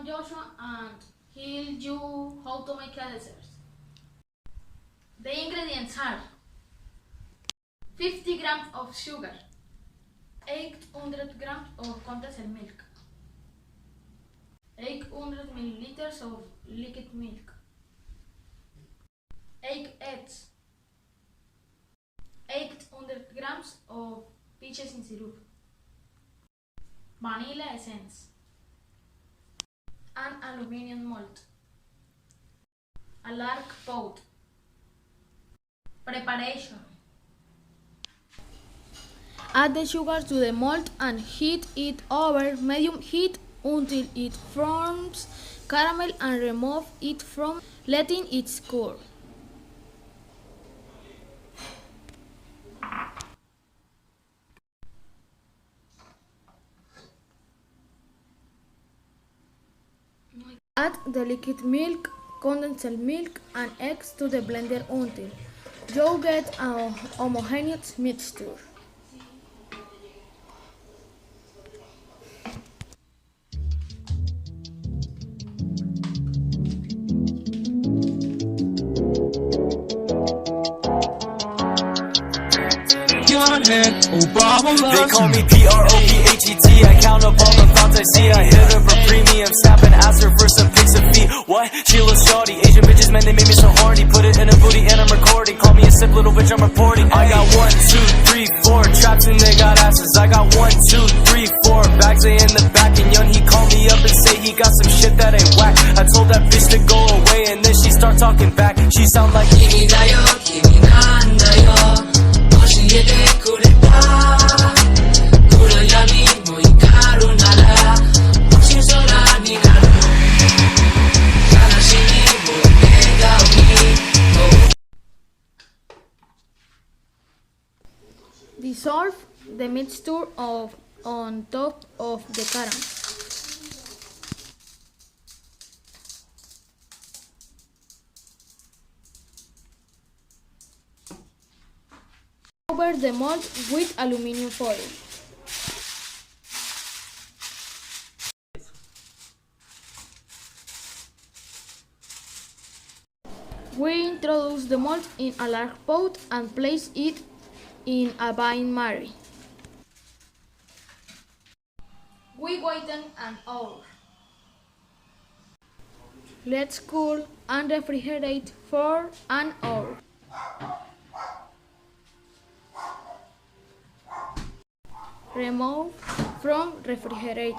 am Joshua and he'll you how to make a dessert. The ingredients are 50 grams of sugar, 800 grams of condensed milk, 800 milliliters of liquid milk, 8 eggs, 800 grams of peaches in syrup, vanilla essence, an aluminium mold, a large pot. Preparation. Add the sugar to the mold and heat it over medium heat until it forms caramel and remove it from letting it cool. Add the liquid milk, condensed milk and eggs to the blender until you get a homogeneous mixture. They call me PROPHET. I count up all the thoughts I see. I hit her for premium, snap and ask her for some pics of feet. What? She looks shawty. Asian bitches, man, they made me so horny. Put it in a booty and I'm recording. Call me a sick little bitch, I'm reporting. I got 1, 2, 3, 4 traps and they got asses. I got 1, 2, 3, 4 bags they in the back. And young, he called me up and say he got some shit that ain't whack. I told that bitch to go away and then she start talking back. She sound like Dissolve the mixture on top of the caramel. Cover the mold with aluminum foil. We introduce the mold in a large pot and place it in a bain-marie. We wait an hour. Let's cool and refrigerate for an hour. Remove from refrigerator.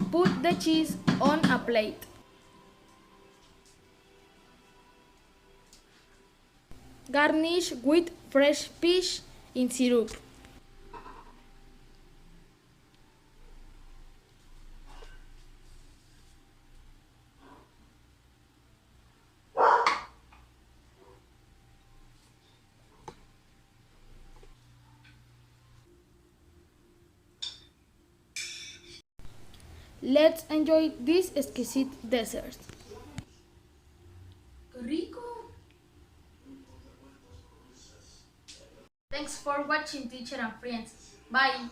Put the cheese on a plate. Garnish with fresh peach in syrup. Let's enjoy this exquisite dessert. Rico! Thanks for watching, teacher and friends. Bye!